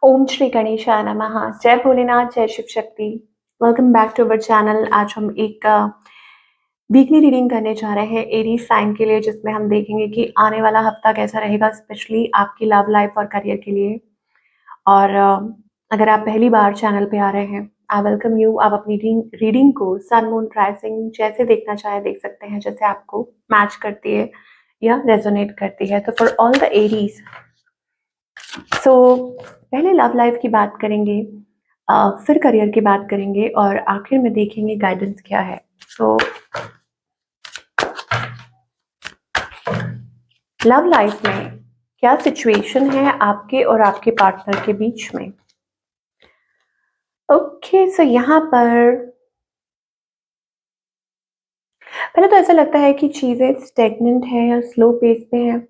ओम श्री गणेशाय नमः। जय भोलेनाथ, जय Shiv Shakti. Welcome back to our channel. आज हम एक वीकली रीडिंग करने जा रहे हैं एरीज साइन के लिए, जिसमें हम देखेंगे कि आने वाला हफ्ता कैसा रहेगा, स्पेशली आपकी लव लाइफ और करियर के लिए। और अगर आप पहली बार चैनल पे आ रहे हैं, आई वेलकम यू। आप अपनी रीडिंग को सन मून राइजिंग जैसे देखना चाहे देख सकते हैं, जैसे आपको मैच करती है या रेजोनेट करती है। तो फॉर ऑल द एरीज, सो पहले लव लाइफ की बात करेंगे, फिर करियर की बात करेंगे और आखिर में देखेंगे गाइडेंस क्या है। सो लव लाइफ में क्या सिचुएशन है आपके और आपके पार्टनर के बीच में। ओके, सो यहाँ पर पहले तो ऐसा लगता है कि चीजें स्टेगनेंट है या स्लो पेस पे है।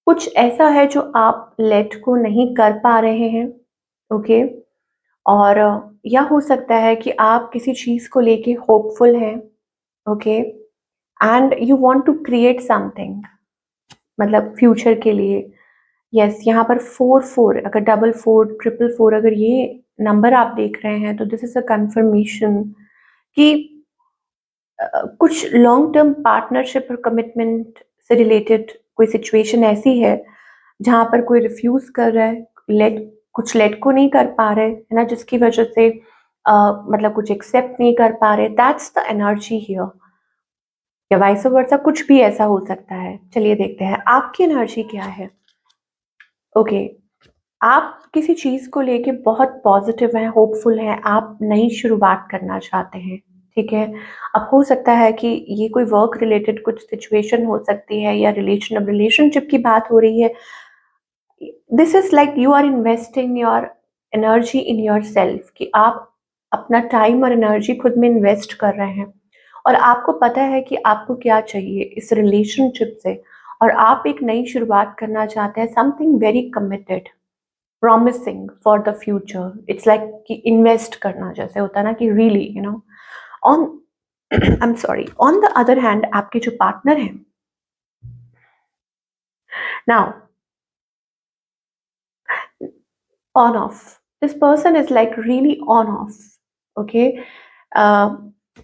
कुछ ऐसा है जो आप लेट को नहीं कर पा रहे हैं। ओके, और या हो सकता है कि आप किसी चीज को लेके होपफुल हैं। Okay, and you want to create something, मतलब फ्यूचर के लिए। यस, यहाँ पर 4 4, अगर 4 4 4 अगर ये नंबर आप देख रहे हैं तो दिस इज अ कंफर्मेशन कि कुछ लॉन्ग टर्म पार्टनरशिप और कमिटमेंट से रिलेटेड कोई सिचुएशन ऐसी है जहाँ पर कोई रिफ्यूज कर रहा है, लेट को नहीं कर पा रहे है ना, जिसकी वजह से मतलब कुछ एक्सेप्ट नहीं कर पा रहे। दैट्स द एनर्जी हियर, या वाइस वर्सा, कुछ भी ऐसा हो सकता है। चलिए देखते हैं आपकी एनर्जी क्या है। ओके, आप किसी चीज को लेके बहुत पॉजिटिव हैं, होपफुल हैं, आप नई शुरुआत करना चाहते हैं। ठीक है, अब हो सकता है कि ये कोई वर्क रिलेटेड कुछ सिचुएशन हो सकती है या रिलेशनशिप की बात हो रही है। This is like you are investing your energy in yourself, कि आप अपना टाइम और एनर्जी खुद में इन्वेस्ट कर रहे हैं और आपको पता है कि आपको क्या चाहिए इस रिलेशनशिप से, और आप एक नई शुरुआत करना चाहते हैं, something very committed, promising for the future. It's like कि इन्वेस्ट करना जैसे होता है ना, कि really you know on I am sorry, on the other hand आपके जो पार्टनर हैं now, on off, this person is like really on off. Okay,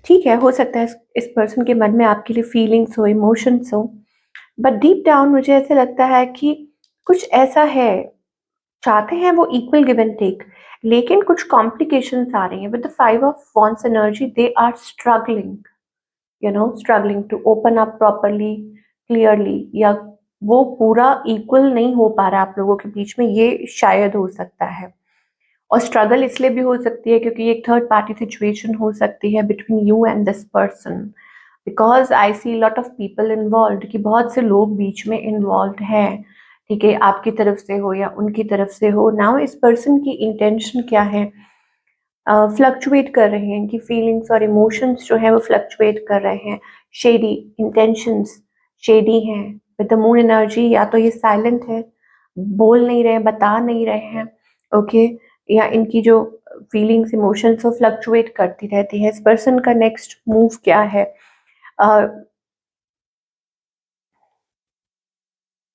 ठीक है, हो सकता है इस पर्सन के मन में आपके लिए फीलिंग्स हो, इमोशंस हो, बट डीप डाउन मुझे ऐसे लगता है कि कुछ ऐसा है, चाहते हैं वो इक्वल गिव एंड टेक, लेकिन कुछ कॉम्प्लिकेशंस आ रही हैं with the 5 of wands energy. They are struggling, you know, struggling to open up properly, clearly, या वो पूरा इक्वल नहीं हो पा रहा आप लोगों के बीच में, ये शायद हो सकता है। और स्ट्रगल इसलिए भी हो सकती है क्योंकि एक थर्ड पार्टी सिचुएशन हो सकती है between you and this person, because I see lot of people involve, कि बहुत से लोग बीच में इन्वॉल्व हैं। ठीक है, आपकी तरफ से हो या उनकी तरफ से हो। नाउ इस पर्सन की इंटेंशन क्या है, फ्लक्चुएट कर रहे हैं, इनकी फीलिंग्स और इमोशंस जो है वो फ्लक्चुएट कर रहे हैं। शेडी इंटेंशंस, शेडी हैं विद द मून एनर्जी। या तो ये साइलेंट है, बोल नहीं रहे हैं, बता नहीं रहे हैं। ओके, या इनकी जो फीलिंग्स इमोशंस वो फ्लक्चुएट करती रहती है। इस पर्सन का नेक्स्ट मूव क्या है,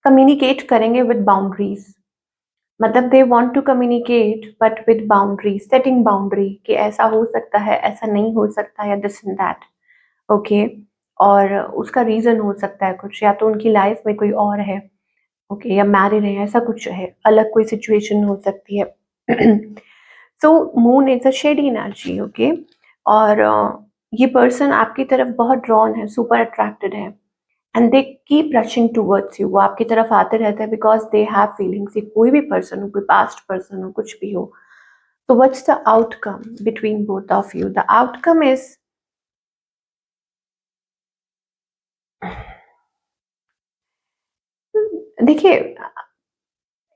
कम्युनिकेट करेंगे विद बाउंड्रीज, मतलब they want to communicate but with boundary, setting boundary, कि ऐसा हो सकता है, ऐसा नहीं हो सकता, या दिस एंड दैट। ओके, और उसका रीजन हो सकता है कुछ, या तो उनकी लाइफ में कोई और है, ओके, या मैरिड है, ऐसा कुछ है, अलग कोई सिचुएशन हो सकती है। So moon is a shady energy. Okay, और ये पर्सन आपकी तरफ बहुत ड्रॉन है, सुपर अट्रैक्टेड है, and they keep rushing towards you, वो आपकी तरफ आते रहते हैं बिकॉज दे हैव फीलिंग्स। ये कोई भी पर्सन हो, कोई पास्ट पर्सन हो, कुछ भी हो। तो what's the outcome between both of you? The outcome is, देखिए,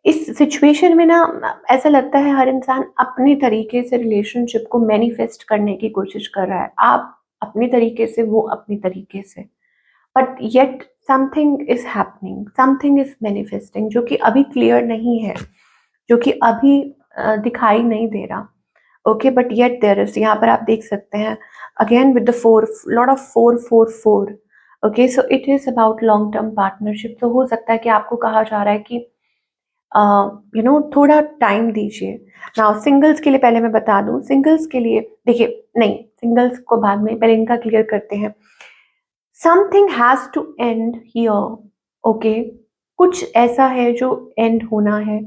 इस सिचुएशन में ना ऐसा लगता है हर इंसान अपने तरीके से रिलेशनशिप को मैनिफेस्ट करने की कोशिश कर रहा है। आप अपने तरीके से, वो अपनी तरीके से, but yet something is happening, something is manifesting, जो कि अभी क्लियर नहीं है, जो कि अभी दिखाई नहीं दे रहा। Okay, but yet there is, यहाँ पर आप देख सकते हैं again with the 4, lot of 4 4 4। Okay, so it is about long term partnership. तो हो सकता है कि आपको कहा जा रहा है कि थोड़ा टाइम दीजिए। नाउ सिंगल्स के लिए पहले मैं बता दूँ, सिंगल्स के लिए देखिए, नहीं, सिंगल्स को बाद में, पहले इनका क्लियर करते हैं। Something has to end here, okay? कुछ ऐसा है जो एंड होना है,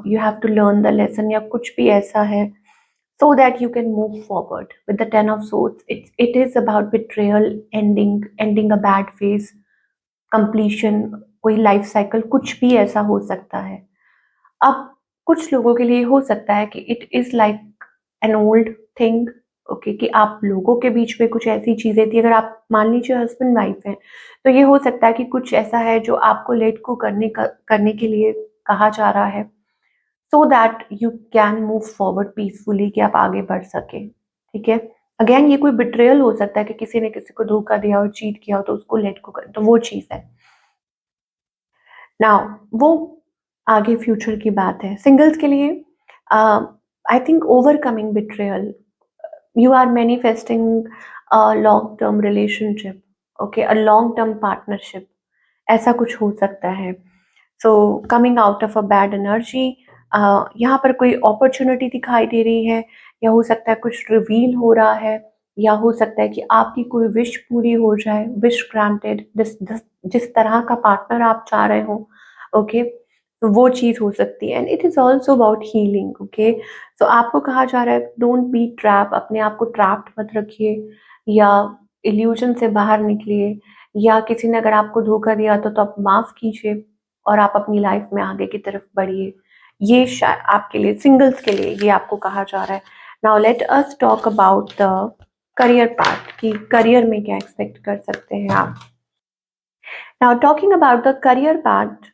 you have to learn the lesson या कुछ भी ऐसा है, so that you can move forward with the ten of swords. It is about betrayal, ending a bad phase, completion, कोई लाइफ साइकिल, कुछ भी ऐसा हो सकता है। अब कुछ लोगों के लिए हो सकता है कि it is like an old thing, okay, कि आप लोगों के बीच में कुछ ऐसी चीजें थी, अगर आप मान लीजिए हस्बैंड वाइफ हैं, तो ये हो सकता है कि कुछ ऐसा है जो आपको लेट को करने के लिए कहा जा रहा है, so that you can move forward peacefully, कि आप आगे बढ़ सके, ठीक है? अगेन ये कोई बिट्रेयल हो सकता है कि किसी ने किसी को धोखा दिया और चीट किया हो, तो उसको लेट को कर, तो वो चीज है। नाउ वो आगे फ्यूचर की बात है। सिंगल्स के लिए I think overcoming betrayal, you are manifesting a long term relationship, okay, a long term partnership, ऐसा कुछ हो सकता है। So coming out of a bad energy, यहाँ पर कोई अपॉर्चुनिटी दिखाई दे रही है, या हो सकता है कुछ रिवील हो रहा है, या हो सकता है कि आपकी कोई विश पूरी हो जाए, विश ग्रांटेड, जिस तरह का पार्टनर आप चाह रहे हो, ओके, तो वो चीज़ हो सकती है। And it is also about healing, okay. So आपको कहा जा रहा है, डोंट बी ट्रैप, अपने आप को ट्रैप्ड मत रखिए, या इल्यूजन से बाहर निकलिए, या किसी ने अगर आपको धोखा दिया तो आप माफ़ कीजिए और आप अपनी लाइफ में आगे की तरफ बढ़िए। ये शायद आपके लिए, सिंगल्स के लिए ये आपको कहा जा रहा है। Now let us talk about the career part, कि करियर में क्या एक्सपेक्ट कर सकते हैं आप। Now talking about the career part,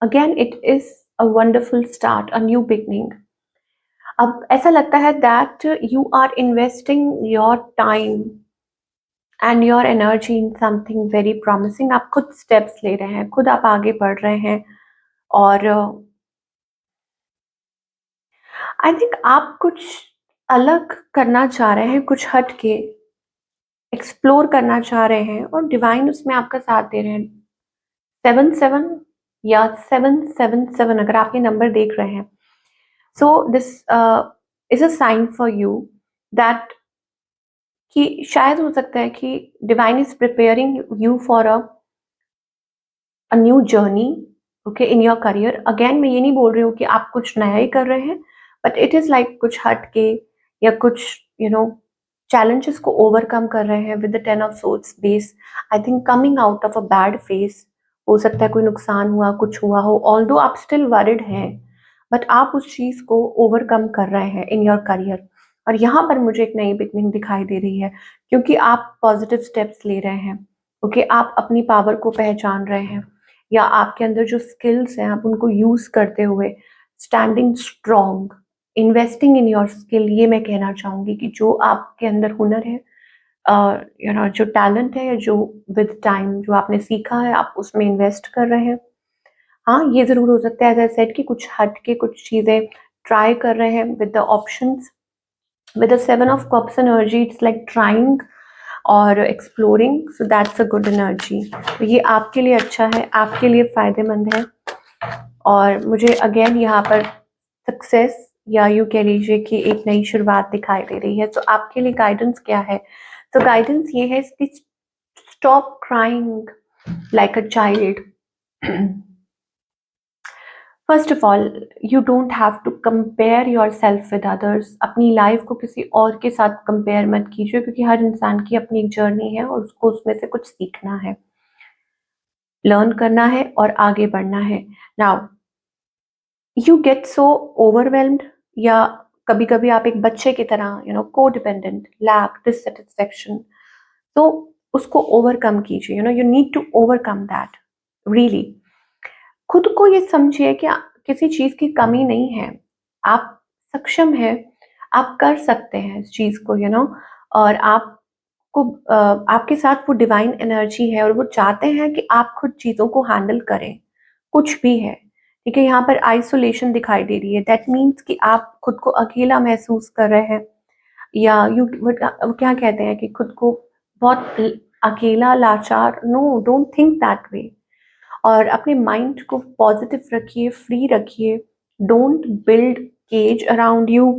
again it is a wonderful start, a new beginning. अब ऐसा लगता है that you are investing your time and your energy in something very promising. आप खुद स्टेप्स ले रहे हैं, खुद आप आगे बढ़ रहे हैं, और आई थिंक आप कुछ अलग करना चाह रहे हैं, कुछ हट के एक्सप्लोर करना चाह रहे हैं, और डिवाइन उसमें आपका साथ दे रहे हैं। 7-7 या 7-7-7, अगर आप ये नंबर देख रहे हैं, so this is a sign for you that, कि शायद हो सकता है कि divine is preparing you for a new journey, okay, in your career. अगेन मैं ये नहीं बोल रही हूँ कि आप कुछ नया ही कर रहे हैं, बट इट इज लाइक कुछ हट के, या कुछ चैलेंजेस को ओवरकम कर रहे हैं with the 10 of swords base. I think coming out of a bad face, हो सकता है कोई नुकसान हुआ, कुछ हुआ हो, ऑल्दो आप स्टिल वरिड हैं, बट आप उस चीज को ओवरकम कर रहे हैं इन योर करियर। और यहाँ पर मुझे एक नई बिगनिंग दिखाई दे रही है, क्योंकि आप पॉजिटिव स्टेप्स ले रहे हैं, ओके, आप अपनी पावर को पहचान रहे हैं, या आपके अंदर जो स्किल्स हैं आप उनको यूज करते हुए standing strong, investing in your skill. ये मैं कहना चाहूंगी कि जो आपके अंदर हुनर है, जो टैलेंट है, या जो विद टाइम जो आपने सीखा है, आप उसमें इन्वेस्ट कर रहे हैं। हाँ, ये जरूर हो सकता है, एज आई सेड, कि कुछ हट के कुछ चीजें ट्राई कर रहे हैं with the options. with the 7 of cups energy, it's like trying और exploring, so that's a good energy। तो ये आपके लिए अच्छा है, आपके लिए फायदेमंद है। और मुझे अगेन यहाँ पर सक्सेस, या यूँ कह लीजिए कि एक नई शुरुआत दिखाई दे रही है। तो आपके लिए गाइडेंस क्या है? तो गाइडेंस ये है कि stop crying like a child. First of all, you don't have to compare yourself with others. अपनी लाइफ को किसी और के साथ कंपेयर मत कीजिए, क्योंकि हर इंसान की अपनी एक जर्नी है और उसको उसमें से कुछ सीखना है, लर्न करना है और आगे बढ़ना है। Now you get so overwhelmed, या कभी कभी आप एक बच्चे की तरह को डिपेंडेंट, लैक, डिससेटिस्फेक्शन, तो उसको ओवरकम कीजिए। You need to overcome that, really. खुद को ये समझिए कि किसी चीज की कमी नहीं है, आप सक्षम है, आप कर सकते हैं इस चीज को, और आपको आपके साथ वो डिवाइन एनर्जी है, और वो चाहते हैं कि आप खुद चीजों को हैंडल करें, कुछ भी है, ठीक है। यहाँ पर आइसोलेशन दिखाई दे रही है, दैट मीन्स कि आप खुद को अकेला महसूस कर रहे हैं, या वो क्या कहते हैं कि खुद को बहुत अकेला, लाचार। No, don't think that way. और अपने माइंड को पॉजिटिव रखिए, फ्री रखिए। Don't build cage around you.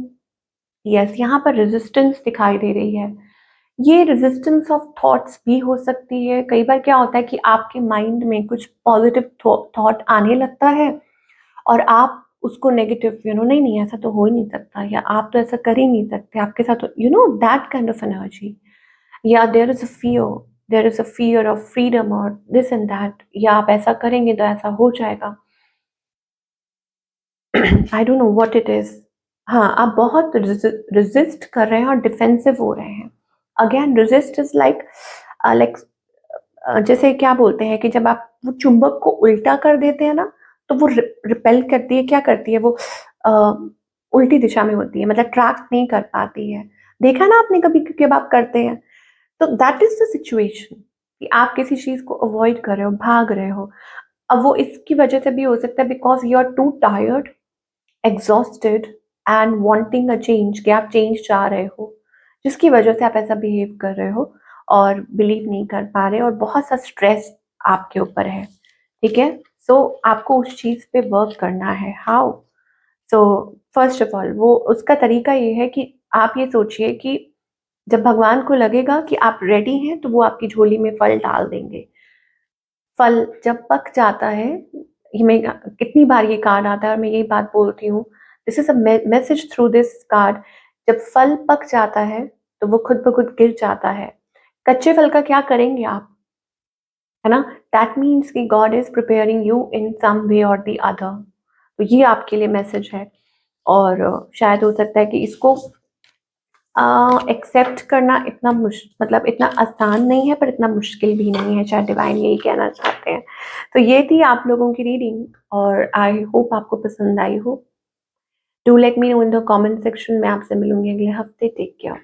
Yes, यहाँ पर रेजिस्टेंस दिखाई दे रही है। ये रेजिस्टेंस ऑफ थॉट्स भी हो सकती है। कई बार क्या होता है कि आपके माइंड में कुछ पॉजिटिव थॉट आने लगता है और आप उसको नेगेटिव नहीं नहीं ऐसा तो हो ही नहीं सकता, या आप तो ऐसा कर ही नहीं सकते, आपके साथ तो दैट काइंड ऑफ एनर्जी, या there is a fear of freedom और दिस एंड दैट, या आप ऐसा करेंगे तो ऐसा हो जाएगा। I don't know what it is. हाँ, आप बहुत रेजिस्ट कर रहे हैं और डिफेंसिव हो रहे हैं। अगेन रेजिस्ट इज लाइक जैसे क्या बोलते हैं कि जब आप वो चुंबक को उल्टा कर देते हैं ना, तो वो रिपेल करती है, क्या करती है वो, अ, उल्टी दिशा में होती है, मतलब ट्रैक नहीं कर पाती है। देखा ना आपने कभी जब आप करते हैं, तो दैट इज द सिचुएशन कि आप किसी चीज को अवॉइड कर रहे हो, भाग रहे हो। अब वो इसकी वजह से भी हो सकता है because you are too tired, exhausted and wanting a change, कि आप चेंज चाह रहे हो, जिसकी वजह से आप ऐसा बिहेव कर रहे हो और बिलीव नहीं कर पा रहे, और बहुत सा स्ट्रेस आपके ऊपर है। ठीक है, सो आपको उस चीज पे वर्क करना है। How? So first of all वो उसका तरीका ये है कि आप ये सोचिए कि जब भगवान को लगेगा कि आप रेडी हैं, तो वो आपकी झोली में फल डाल देंगे। फल जब पक जाता है, ये मैं कितनी बार ये कार्ड आता है और मैं यही बात बोलती हूँ, this is a message through this card. जब फल पक जाता है तो वो खुद ब खुद गिर जाता है। कच्चे फल का क्या करेंगे आप, है ना? दैट मीन्स कि God is preparing you in some way और द अदर। तो ये आपके लिए मैसेज है, और शायद हो सकता है कि इसको एक्सेप्ट करना इतना मतलब इतना आसान नहीं है, पर इतना मुश्किल भी नहीं है, शायद डिवाइन यही कहना चाहते हैं। तो ये थी आप लोगों की रीडिंग, और आई होप आपको पसंद आई हो। Do let me know in the comment section. मैं आपसे मिलूंगी अगले हफ्ते। Take care.